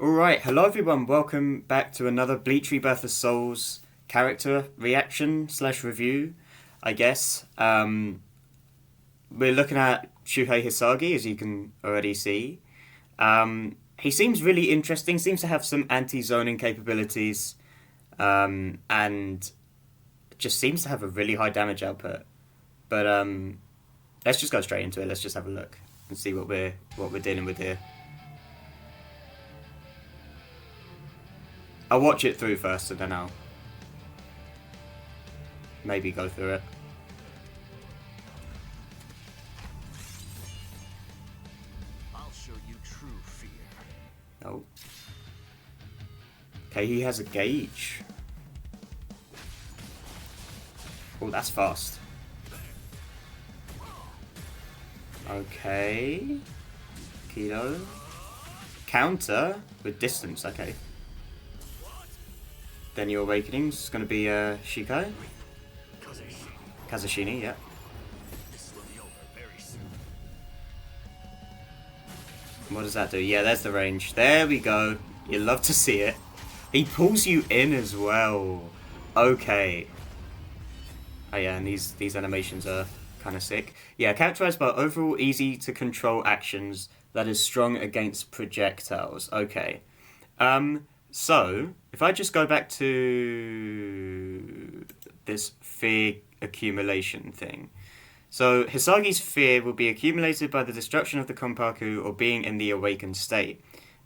Alright, hello everyone, welcome back to another Bleach Rebirth of Souls character reaction slash review, I guess. We're looking at Shuhei Hisagi, as you can already see. He seems really interesting, seems to have some anti-zoning capabilities, and just seems to have a really high damage output. But let's just go straight into it, let's just have a look and see what we're dealing with here. I'll watch it through first and then I'll maybe go through it. I'll show you true fear. Oh. Okay, he has a gauge. Oh, that's fast. Okay. Kilo. Counter with distance, okay. Then your awakening's gonna be Shiko. Kazashini, yeah. This will be over very soon. What does that do? Yeah, there's the range. There we go. You love to see it. He pulls you in as well. Okay. Oh yeah, and these animations are kind of sick. Yeah, characterized by overall easy to control actions that is strong against projectiles. Okay. So, if I just go back to this fear accumulation thing. So, Hisagi's fear will be accumulated by the destruction of the Konpaku or being in the awakened state.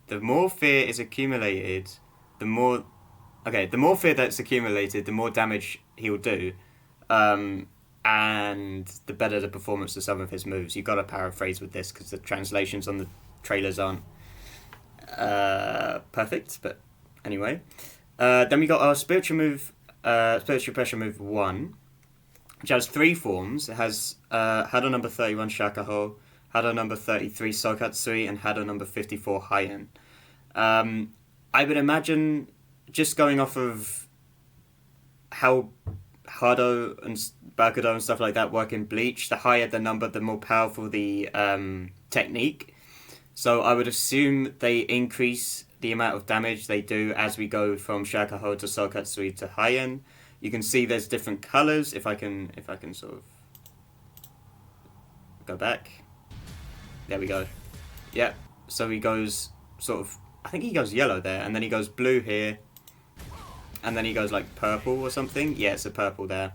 The more fear is accumulated, the more fear that's accumulated, the more damage he'll do. And the better the performance of some of his moves. You've got to paraphrase with this because the translations on the trailers aren't perfect, but anyway. Then we got our spiritual pressure move 1, which has 3 forms. It has Hado number 31 Shakaho, Hado number 33 Sokatsui, and Hado number 54 Haien. I would imagine, just going off of how Hado and Bakudo and stuff like that work in Bleach, the higher the number, the more powerful the technique. So I would assume they increase the amount of damage they do as we go from Shakaho to Sokatsui to Haien. You can see there's different colors. If I can sort of go back. There we go. Yep. So he goes sort of, I think he goes yellow there, and then he goes blue here, and then he goes like purple or something. Yeah, it's a purple there.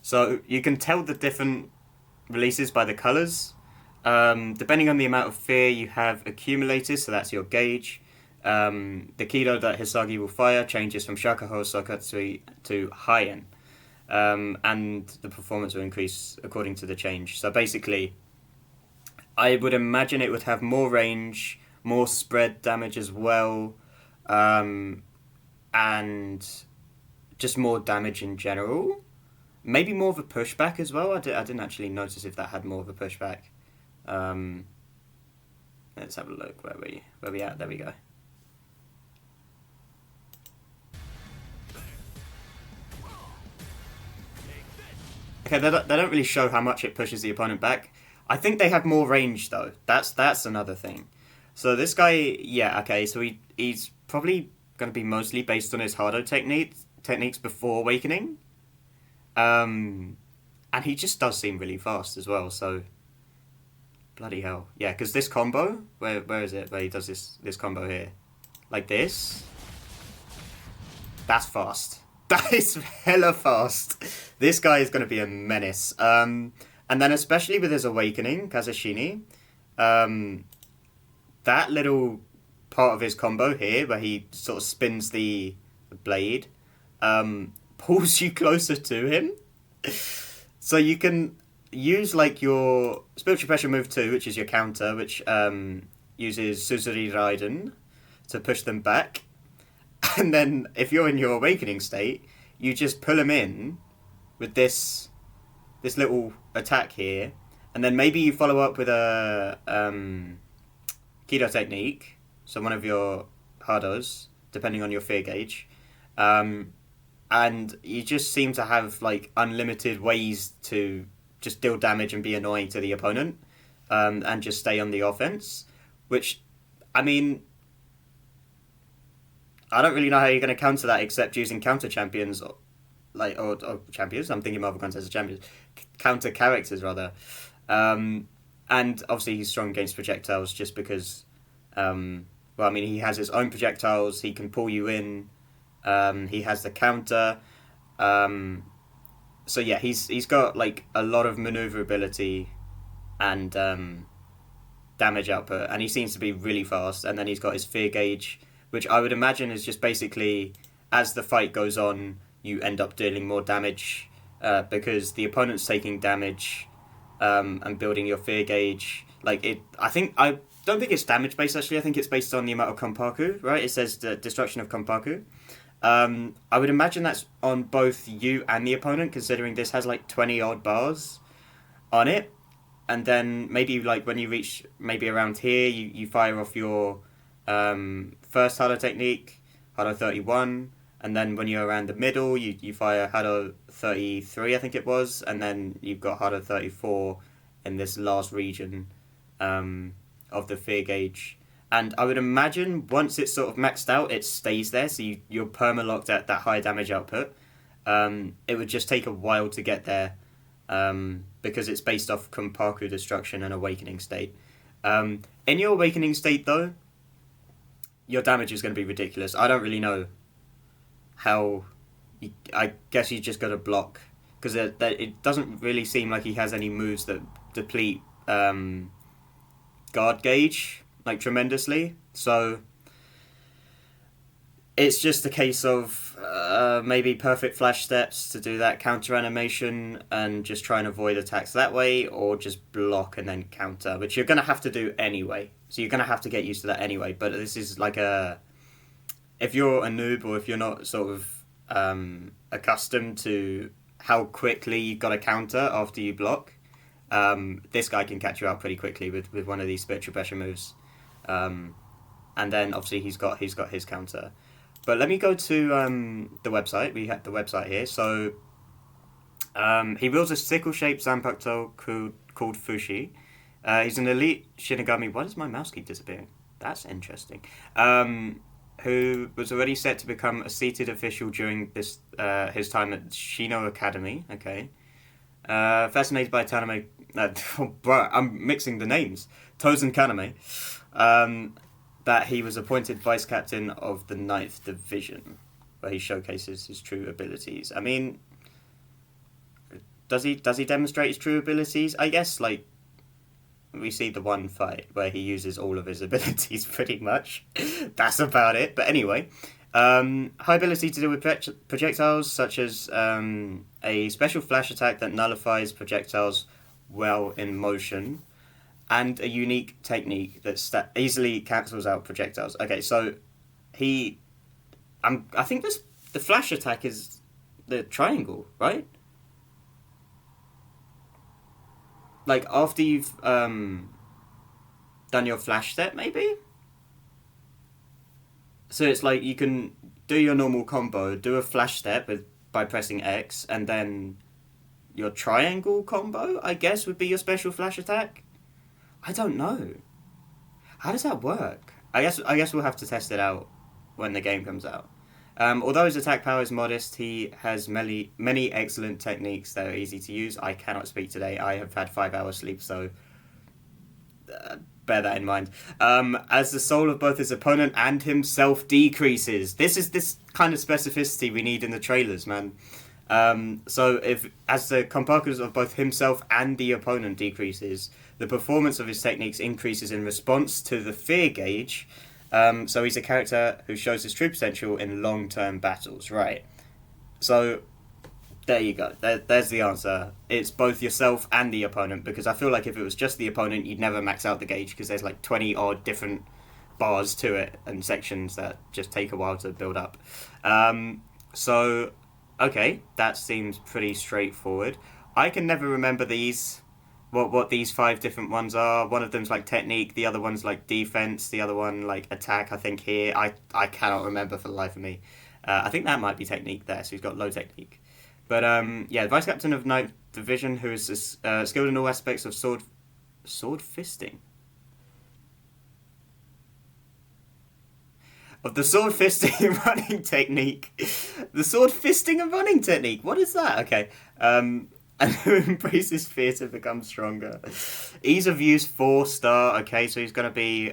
So you can tell the different releases by the colors. Depending on the amount of fear you have accumulated, so that's your gauge. The Kido that Hisagi will fire changes from Shakaho Sokatsui to Haien. And the performance will increase according to the change. So basically, I would imagine it would have more range, more spread damage as well, and just more damage in general. Maybe more of a pushback as well. I didn't actually notice if that had more of a pushback. Let's have a look. Where we at? There we go. Okay, they don't really show how much it pushes the opponent back. I think they have more range though. That's another thing. So this guy, yeah, okay. So he's probably going to be mostly based on his Hado techniques before awakening. And he just does seem really fast as well. So bloody hell, yeah. Because this combo, where is it? Where he does this combo here, like this. That's fast. That is hella fast. This guy is going to be a menace. And then especially with his awakening, Kazashini, that little part of his combo here, where he sort of spins the blade, pulls you closer to him. So you can use like your spiritual pressure move 2, which is your counter, which uses Suzuri Raiden to push them back. And then if you're in your awakening state, you just pull him in with this little attack here, and then maybe you follow up with a Kido technique, so one of your Hados, depending on your fear gauge, and you just seem to have like unlimited ways to just deal damage and be annoying to the opponent, and just stay on the offense, which, I mean, I don't really know how you're going to counter that except using counter champions, or champions. I'm thinking Marvel contests of champions, counter characters rather, and obviously he's strong against projectiles just because. Well, I mean, he has his own projectiles. He can pull you in. He has the counter. So yeah, he's got like a lot of maneuverability and damage output, and he seems to be really fast. And then he's got his fear gauge, which I would imagine is just basically as the fight goes on, you end up dealing more damage because the opponent's taking damage and building your fear gauge. Like it, I don't think it's damage based actually. I think it's based on the amount of Konpaku, right? It says the destruction of Konpaku. I would imagine that's on both you and the opponent, considering this has like 20 odd bars on it. And then maybe like when you reach maybe around here, you fire off your first Hado technique, Hado 31, and then when you're around the middle, you fire Hado 33, I think it was, and then you've got Hado 34 in this last region of the fear gauge. And I would imagine once it's sort of maxed out, it stays there, so you're perma-locked at that high damage output. It would just take a while to get there because it's based off Konpaku destruction and awakening state. In your awakening state, though, your damage is going to be ridiculous. I don't really know how... I guess you just got to block, because it doesn't really seem like he has any moves that deplete guard gauge like tremendously, so it's just a case of maybe perfect flash steps to do that counter animation and just try and avoid attacks that way, or just block and then counter, which you're going to have to do anyway, so you're going to have to get used to that anyway. But this is like if you're a noob, or if you're not sort of accustomed to how quickly you've got to counter after you block, this guy can catch you out pretty quickly with one of these spiritual pressure moves. And then obviously he's got his counter. But let me go to the website. We have the website here. So he wields a sickle-shaped Zanpakuto called Fushi. He's an elite Shinigami. Why does my mouse keep disappearing? That's interesting. Who was already set to become a seated official during this his time at Shino Academy. Okay. Fascinated by Taname... bro, I'm mixing the names. Tozen Kaname. That he was appointed vice captain of the 9th Division, where he showcases his true abilities. I mean, does he demonstrate his true abilities? I guess, like, we see the one fight where he uses all of his abilities pretty much. That's about it. But anyway, high ability to deal with projectiles, such as a special flash attack that nullifies projectiles while in motion, and a unique technique that easily cancels out projectiles. Okay, so I think the flash attack is the triangle, right? Like after you've done your flash step, maybe? So it's like you can do your normal combo, do a flash step by pressing X, and then your triangle combo, I guess, would be your special flash attack? I don't know. How does that work? I guess we'll have to test it out when the game comes out. Although his attack power is modest, he has many excellent techniques that are easy to use. I cannot speak today. I have had 5 hours sleep, so bear that in mind. As the soul of both his opponent and himself decreases. This is this kind of specificity we need in the trailers, man. So as the Konpaku of both himself and the opponent decreases, the performance of his techniques increases in response to the fear gauge. So he's a character who shows his true potential in long-term battles, right? So there you go. There's the answer. It's both yourself and the opponent, because I feel like if it was just the opponent, you'd never max out the gauge, because there's like 20 odd different bars to it and sections that just take a while to build up. So, okay, that seems pretty straightforward. I can never remember these... What these 5 different ones are. One of them's like technique, the other one's like defense, the other one like attack, I think here. I cannot remember for the life of me. I think that might be technique there, so he's got low technique. But yeah, Vice Captain of 9th Division, who is skilled in all aspects of sword fisting. of the sword fisting and running technique. The sword fisting and running technique. What is that? Okay. And who embraces fear to become stronger. Ease of use 4-star. Okay, so he's going to be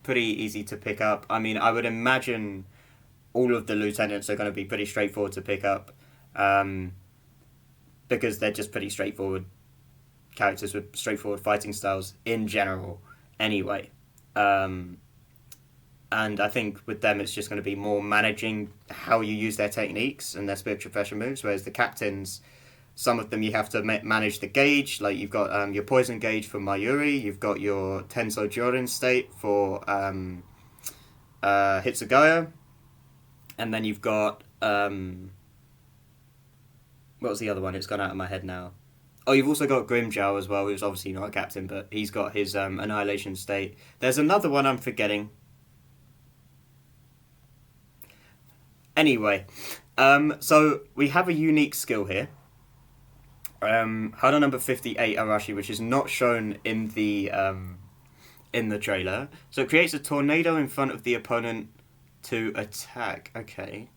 pretty easy to pick up. I mean, I would imagine all of the lieutenants are going to be pretty straightforward to pick up, because they're just pretty straightforward characters with straightforward fighting styles in general anyway. And I think with them it's just going to be more managing how you use their techniques and their spiritual pressure moves, whereas the captains, some of them you have to manage the gauge, like you've got your poison gauge for Mayuri, you've got your Tenso Jorin state for Hitsugaya, and then you've got what was the other one? It's gone out of my head now. Oh, you've also got Grimjow as well, who's obviously not a captain, but he's got his Annihilation state. There's another one I'm forgetting. Anyway, so we have a unique skill here. Hana number 58 Arashi, which is not shown in the trailer. So it creates a tornado in front of the opponent to attack. Okay.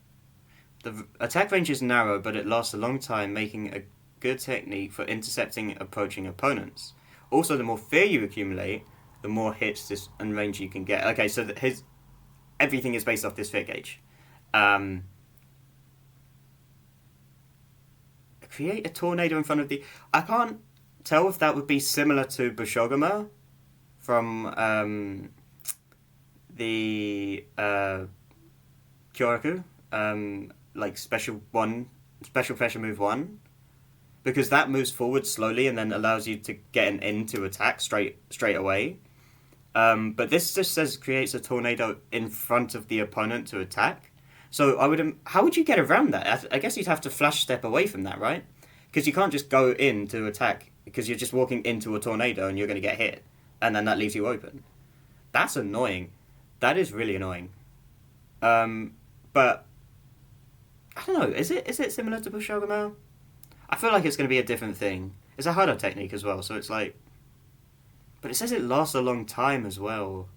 The attack range is narrow, but it lasts a long time, making a good technique for intercepting approaching opponents. Also, the more fear you accumulate, the more hits and range you can get. Okay, so everything is based off this fear gauge. Create a tornado in front of the... I can't tell if that would be similar to Bushogama from the Kyoraku, like special pressure move 1, because that moves forward slowly and then allows you to get an in to attack straight away. But this just says creates a tornado in front of the opponent to attack. So how would you get around that? I guess you'd have to flash step away from that, right? Because you can't just go in to attack, because you're just walking into a tornado and you're going to get hit, and then that leaves you open. That's annoying. That is really annoying. But I don't know. Is it similar to Bushogama? I feel like it's going to be a different thing. It's a harder technique as well, so it's like... But it says it lasts a long time as well.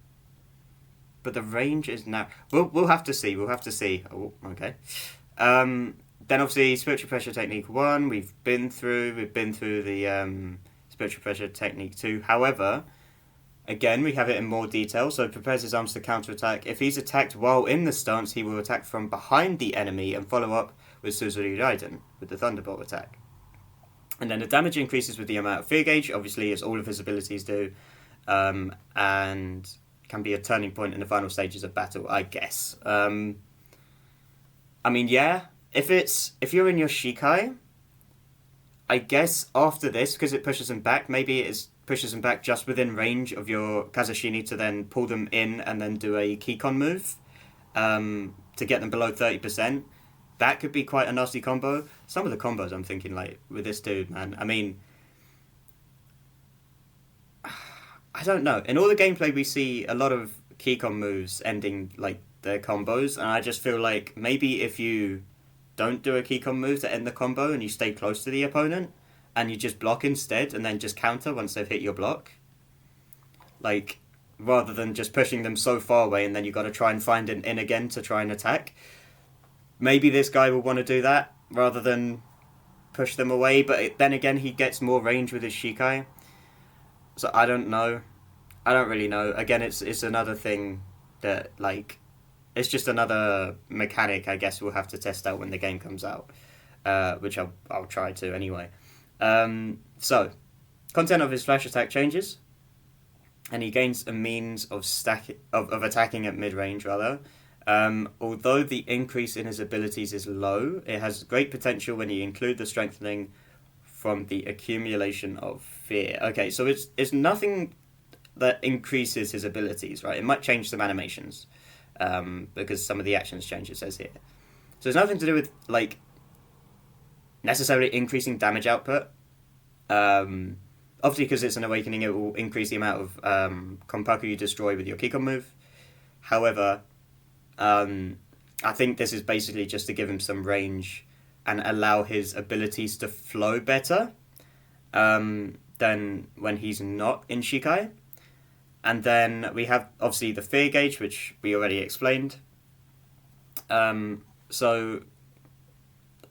But the range is now... We'll have to see. Oh, okay. Then obviously spiritual pressure technique 1 we've been through the spiritual pressure technique 2. However, again we have it in more detail. So prepares his arms to counterattack. If he's attacked while in the stance, he will attack from behind the enemy and follow up with Suzuri Raiden with the Thunderbolt attack. And then the damage increases with the amount of fear gauge, obviously, as all of his abilities do, and can be a turning point in the final stages of battle, I guess. I mean, yeah, if you're in your Shikai, I guess after this, because it pushes him back, maybe it pushes him back just within range of your Kazashini to then pull them in and then do a Kikon move to get them below 30%. That could be quite a nasty combo. Some of the combos I'm thinking, like, with this dude, man, I mean... I don't know. In all the gameplay, we see a lot of Kikon moves ending, like, their combos, and I just feel like maybe if you don't do a Kikon move to end the combo and you stay close to the opponent, and you just block instead, and then just counter once they've hit your block, like, rather than just pushing them so far away and then you've got to try and find an in again to try and attack. Maybe this guy will want to do that rather than push them away, but then again, he gets more range with his Shikai. So I don't know. I don't really know. Again, it's another thing that, like, it's just another mechanic I guess we'll have to test out when the game comes out, which I'll try to anyway. So, content of his flash attack changes, and he gains a means of attacking at mid-range, rather. Although the increase in his abilities is low, it has great potential when you include the strengthening from the accumulation of fear. Okay, so it's nothing that increases his abilities, right? It might change some animations, because some of the actions change, it says here. So it's nothing to do with, like, necessarily increasing damage output. Obviously, because it's an awakening, it will increase the amount of Konpaku you destroy with your Kikon move. However, I think this is basically just to give him some range and allow his abilities to flow better than when he's not in Shikai. And then we have, obviously, the fear gauge, which we already explained. So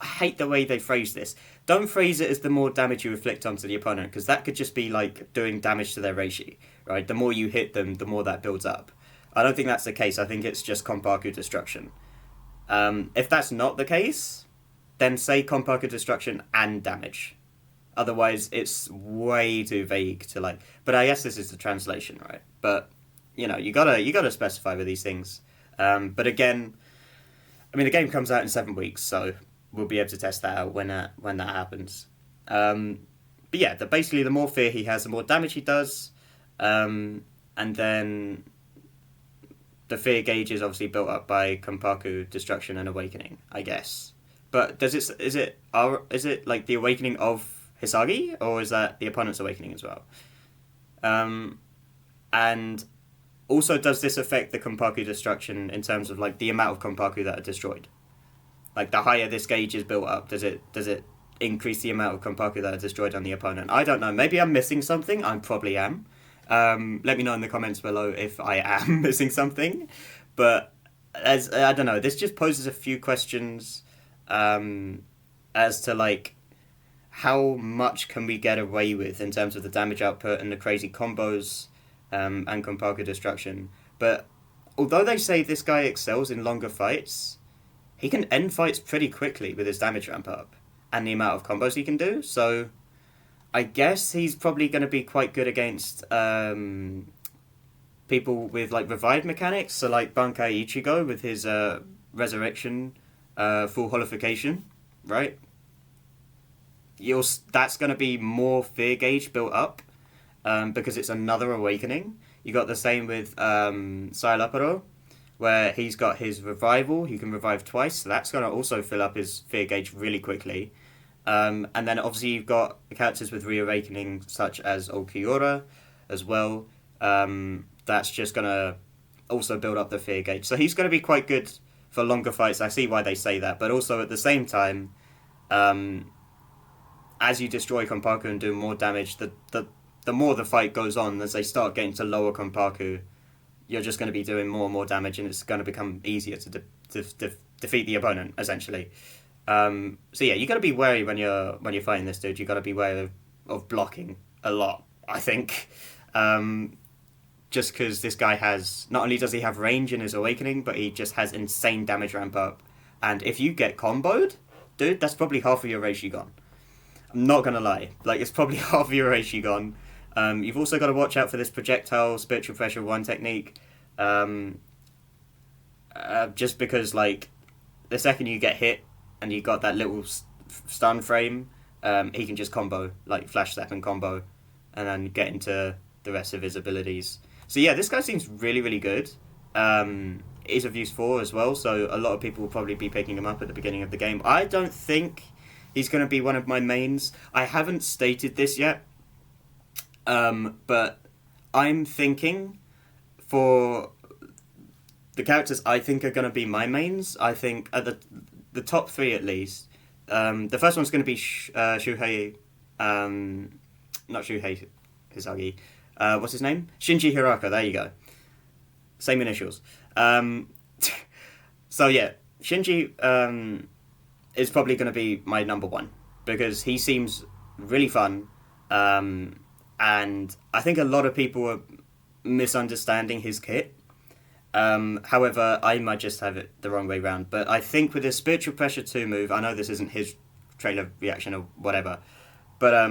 I hate the way they phrase this. Don't phrase it as the more damage you inflict onto the opponent, because that could just be like doing damage to their reishi, right? The more you hit them, the more that builds up. I don't think that's the case. I think it's just Konpaku Destruction. If that's not the case, then say Konpaku Destruction and damage. Otherwise, it's way too vague to like. But I guess this is the translation, right? But you know, you gotta specify with these things. But again, I mean, the game comes out in 7 weeks, so we'll be able to test that out when that happens. But yeah, basically, the more fear he has, the more damage he does, and then the fear gauge is obviously built up by Konpaku Destruction and Awakening, I guess. But is it like the Awakening of Hisagi, or is that the opponent's Awakening as well? And also, does this affect the Konpaku Destruction in terms of like the amount of Konpaku that are destroyed? Like the higher this gauge is built up, does it increase the amount of Konpaku that are destroyed on the opponent? I don't know. Maybe I'm missing something. I probably am. Let me know in the comments below if I am missing something. But as I don't know, this just poses a few questions as to like how much can we get away with in terms of the damage output and the crazy combos and Konpaku Destruction. But although they say this guy excels in longer fights, he can end fights pretty quickly with his damage ramp up and the amount of combos he can do. So I guess he's probably going to be quite good against people with like revived mechanics. So like Bankai Ichigo with his resurrection, full holification, right? That's going to be more fear gauge built up because it's another awakening. You got the same with Sailaparo, where he's got his revival. He can revive twice, so that's going to also fill up his fear gauge really quickly. And then obviously you've got characters with reawakening, such as Okiura as well. That's just going to also build up the fear gauge. So he's going to be quite good for longer fights. I see why they say that. But also at the same time, as you destroy Konpaku and do more damage, the more the fight goes on, as they start getting to lower Konpaku, you're just going to be doing more and more damage, and it's going to become easier to defeat the opponent, essentially. So yeah, you got to be wary when you're fighting this dude. You got to be wary of blocking a lot, I think. Just because this guy has, not only does he have range in his awakening, but he just has insane damage ramp up. And if you get comboed, dude, that's probably half of your Reishi gone. I'm not gonna lie, like it's probably half of your Reishi gone. You've also got to watch out for this projectile spiritual pressure 1 technique. Just because like the second you get hit and you got that little stun frame, he can just combo, like flash step and combo, and then get into the rest of his abilities. So yeah, this guy seems really, really good. Is of use 4 as well, so a lot of people will probably be picking him up at the beginning of the game. I don't think he's going to be one of my mains. I haven't stated this yet, but I'm thinking for the characters I think are going to be my mains. I think at the top 3 at least. The first one's going to be Shuhei, not Shuhei Hisagi. What's his name? Shinji Hiraka. There you go. Same initials. So yeah, Shinji is probably going to be my number 1 because he seems really fun, and I think a lot of people are misunderstanding his kit. However, I might just have it the wrong way round. But I think with his Spiritual Pressure 2 move, I know this isn't his trailer reaction or whatever, but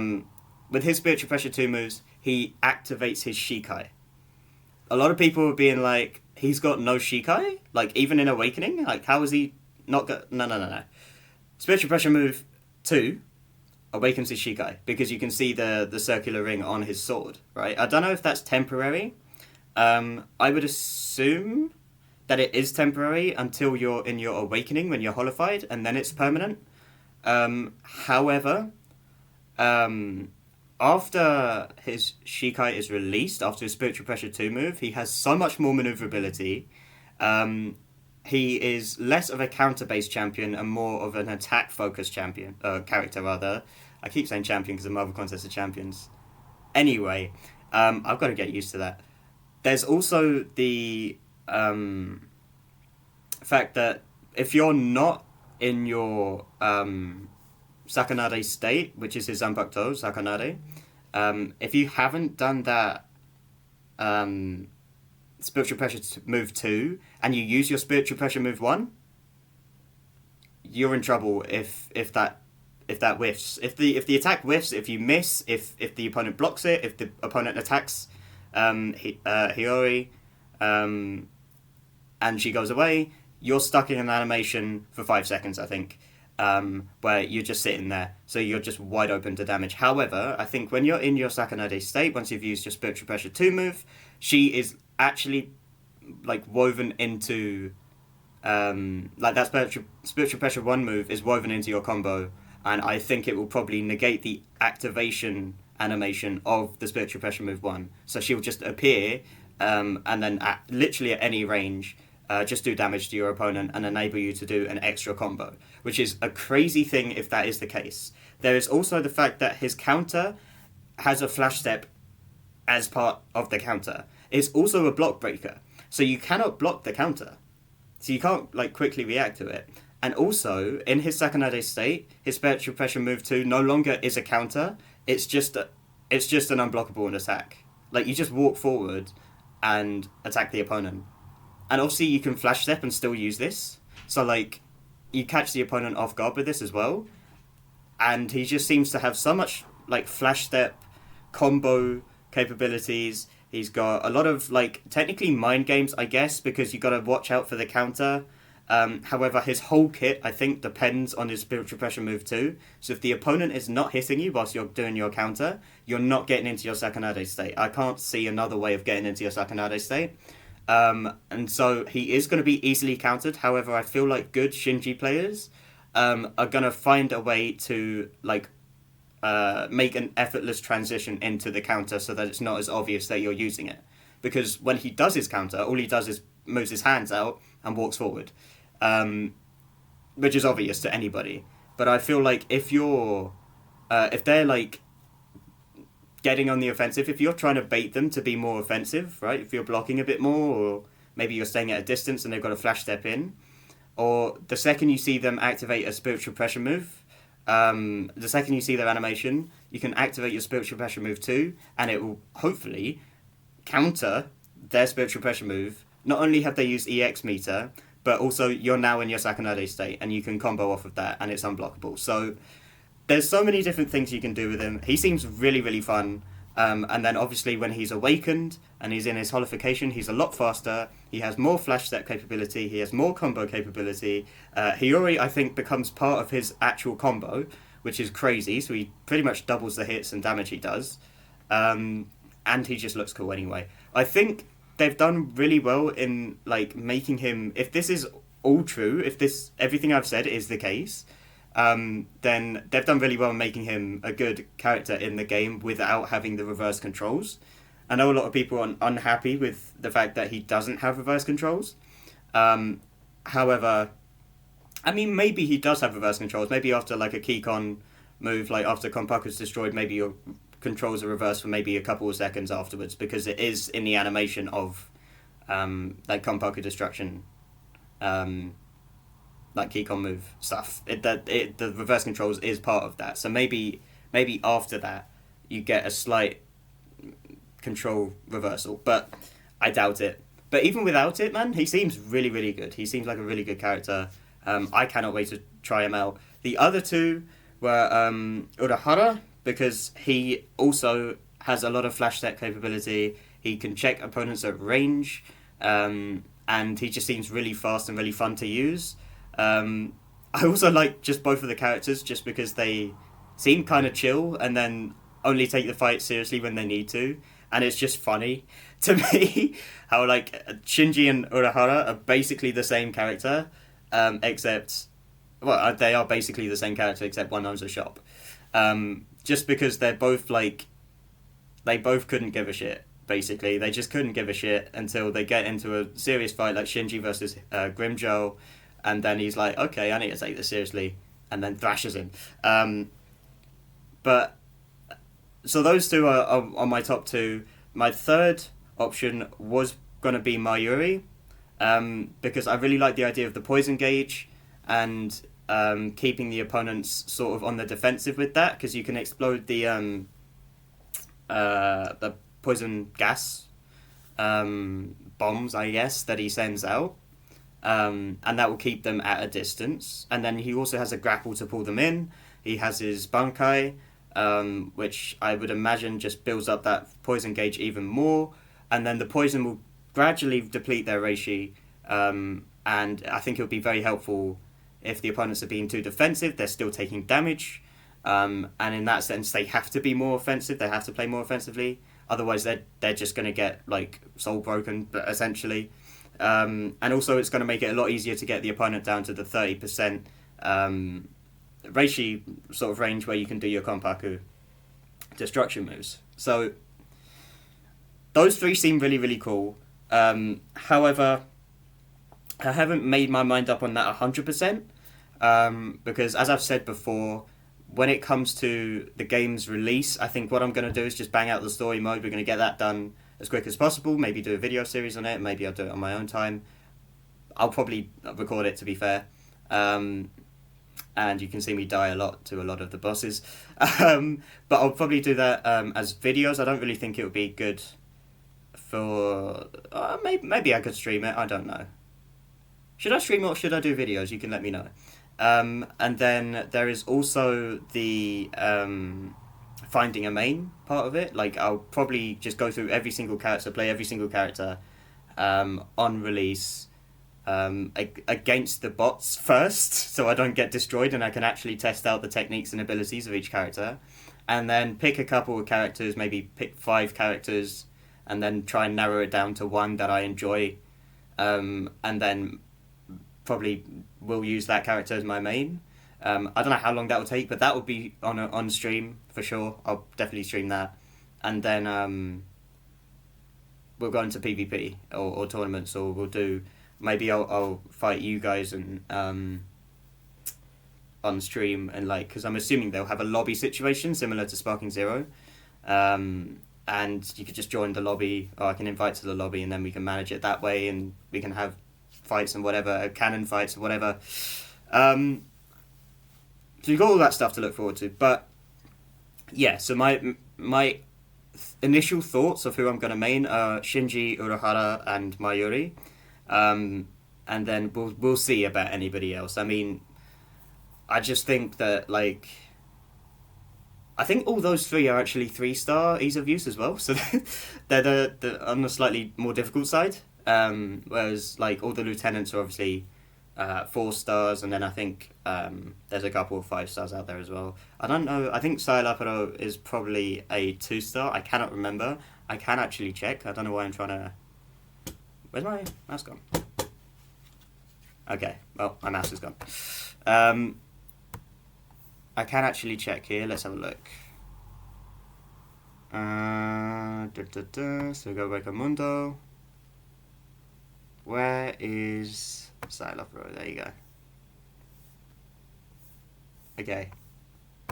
with his Spiritual Pressure 2 moves, he activates his Shikai. A lot of people are being like, he's got no Shikai? Like, even in Awakening? Like, how is he not got... No. Spiritual Pressure move 2 awakens his Shikai, because you can see the circular ring on his sword, right? I don't know if that's temporary. I would assume that it is temporary until you're in your Awakening, when you're holified, and then it's permanent. However, after his Shikai is released, after his Spiritual Pressure 2 move, he has so much more maneuverability. He is less of a counter-based champion and more of an attack-focused character, rather. I keep saying champion because the Marvel Contest of Champions. Anyway, I've got to get used to that. There's also the fact that if you're not in your Sakanade state, which is his Zanpakuto, Sakanade, if you haven't done that spiritual pressure move 2 and you use your spiritual pressure move 1, you're in trouble if that whiffs. If the attack whiffs, if you miss, if the opponent blocks it, if the opponent attacks Hiyori, and she goes away, you're stuck in an animation for 5 seconds, I think, where you're just sitting there, so you're just wide open to damage. However, I think when you're in your Sakanade state, once you've used your Spiritual Pressure 2 move, she is actually like woven into like that spiritual pressure 1 move is woven into your combo, and I think it will probably negate the activation animation of the spiritual pressure move 1, so she'll just appear and then literally at any range just do damage to your opponent and enable you to do an extra combo, which is a crazy thing if that is the case. There is also the fact that his counter has a flash step as part of the counter. It's also a block breaker, so you cannot block the counter. So you can't like quickly react to it. And also, in his Sakanade state, his Spiritual Pressure move 2 no longer is a counter. It's just an unblockable attack. Like, you just walk forward and attack the opponent. And obviously you can flash step and still use this. So like, you catch the opponent off guard with this as well. And he just seems to have so much like flash step combo capabilities. He's got a lot of, like, technically mind games, I guess, because you got to watch out for the counter. However, his whole kit, I think, depends on his Spiritual Pressure move 2. So if the opponent is not hitting you whilst you're doing your counter, you're not getting into your Sakanade state. I can't see another way of getting into your Sakanade state. And so he is going to be easily countered. However, I feel like good Shinji players are going to find a way to, like, make an effortless transition into the counter so that it's not as obvious that you're using it. Because when he does his counter, all he does is moves his hands out and walks forward, which is obvious to anybody. But I feel like if they're like getting on the offensive, if you're trying to bait them to be more offensive, right? If you're blocking a bit more, or maybe you're staying at a distance and they've got a flash step in, or the second you see them activate a Spiritual Pressure move, the second you see their animation, you can activate your Spiritual Pressure move 2, and it will hopefully counter their Spiritual Pressure move. Not only have they used EX meter, but also you're now in your Sakanade state, and you can combo off of that, and it's unblockable. So there's so many different things you can do with him. He seems really, really fun. And then obviously when he's awakened and he's in his holification, he's a lot faster. He has more flash step capability. He has more combo capability. Hiyori, I think, becomes part of his actual combo, which is crazy. So he pretty much doubles the hits and damage he does. And he just looks cool anyway. I think they've done really well in like making him, if this is all true, if this everything I've said is the case, then they've done really well in making him a good character in the game without having the reverse controls. I know a lot of people are unhappy with the fact that he doesn't have reverse controls. However, I mean, maybe he does have reverse controls. Maybe after like a Keycon move, like after Konpaku's destroyed, maybe your controls are reversed for maybe a couple of seconds afterwards, because it is in the animation of like Konpaku destruction, like Keycon move stuff. The reverse controls is part of that. So maybe after that you get a slight control reversal, but I doubt it. But even without it, man, he seems really, really good. He seems like a really good character. I cannot wait to try him out. The other two were Urahara, because he also has a lot of flash step capability. He can check opponents at range, and he just seems really fast and really fun to use. I also like just both of the characters just because they seem kind of chill and then only take the fight seriously when they need to. And it's just funny to me how like Shinji and Urahara are basically the same character, except, well, they are basically the same character except one owns a shop. Just because they're both like, they both couldn't give a shit, basically. They just couldn't give a shit until they get into a serious fight like Shinji versus Grimjo. And then he's like, okay, I need to take this seriously, and then thrashes him. But so those two are my top two. My third option was going to be Mayuri, because I really like the idea of the poison gauge and keeping the opponents sort of on the defensive with that, because you can explode the poison gas bombs, I guess, that he sends out. And that will keep them at a distance. And then he also has a grapple to pull them in. He has his Bankai, which I would imagine just builds up that poison gauge even more. And then the poison will gradually deplete their Reishi. And I think it would be very helpful if the opponents are being too defensive, they're still taking damage. And in that sense, they have to be more offensive. They have to play more offensively. Otherwise, they're just going to get like soul broken, essentially. And also, it's going to make it a lot easier to get the opponent down to the 30% Reishi sort of range where you can do your Konpaku destruction moves. So those three seem really, really cool. However, I haven't made my mind up on that 100%, because as I've said before, when it comes to the game's release, I think what I'm going to do is just bang out the story mode. We're going to get that done as quick as possible, maybe do a video series on it, maybe I'll do it on my own time. I'll probably record it, to be fair. And you can see me die a lot to a lot of the bosses. But I'll probably do that as videos. I don't really think it would be good for... maybe I could stream it, I don't know. Should I stream it or should I do videos? You can let me know. And then there is also the finding a main part of it. Like, I'll probably just go through every single character, play every single character on release against the bots first, so I don't get destroyed and I can actually test out the techniques and abilities of each character. And then pick a couple of characters, maybe pick 5 characters, and then try and narrow it down to one that I enjoy. And then probably will use that character as my main. I don't know how long that will take, but that will be on stream for sure. I'll definitely stream that. And then we'll go into PvP or tournaments, or we'll do... Maybe I'll fight you guys and on stream, and like, because I'm assuming they'll have a lobby situation similar to Sparking Zero. And you could just join the lobby, or I can invite to the lobby, and then we can manage it that way, and we can have fights and whatever, cannon fights or whatever. So you've got all that stuff to look forward to. But yeah, so my initial thoughts of who I'm going to main are Shinji, Urahara, and Mayuri. And then we'll see about anybody else. I mean, I just think that, like... I think all those 3 are actually 3-star ease of use as well. So they're the on the slightly more difficult side. Whereas, like, all the lieutenants are obviously 4 stars, and then I think there's a couple of 5 stars out there as well. I don't know. I think Sailaparo is probably a 2-star. I cannot remember. I can actually check. I don't know why I'm trying to... Where's my mouse gone? Okay, well, my mouse is gone. I can actually check here. Let's have a look. So go back to Mundo. Where is Silafro? There you go. Okay.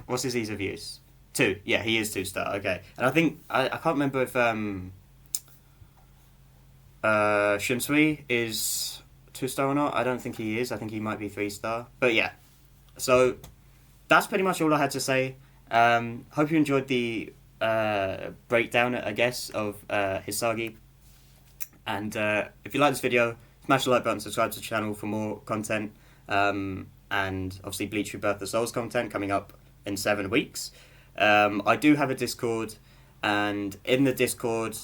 What's his ease of use? 2. Yeah, he is 2-star. Okay. And I think... I can't remember if... Shinsui is 2-star or not. I don't think he is. I think he might be 3-star. But yeah. So... that's pretty much all I had to say. Hope you enjoyed the breakdown, I guess, of Hisagi. And if you like this video, smash the like button, subscribe to the channel for more content. And obviously Bleach Rebirth the Souls content coming up in 7 weeks. I do have a Discord, and in the Discord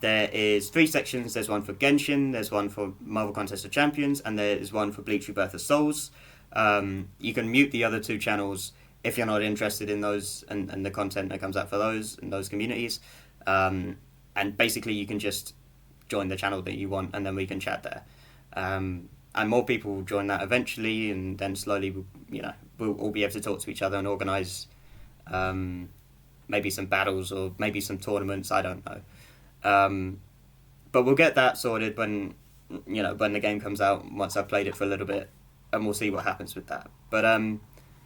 there is 3 sections. There's one for Genshin, there's one for Marvel Contest of Champions, and there is one for Bleach Rebirth the Souls. You can mute the other 2 channels if you're not interested in those and the content that comes out for those in those communities. And basically you can just join the channel that you want, and then we can chat there. And more people will join that eventually, and then slowly we'll all be able to talk to each other and organise maybe some battles or maybe some tournaments, I don't know. But we'll get that sorted when the game comes out, once I've played it for a little bit. And we'll see what happens with that. But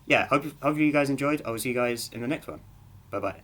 yeah, hope you guys enjoyed. I will see you guys in the next one. Bye bye.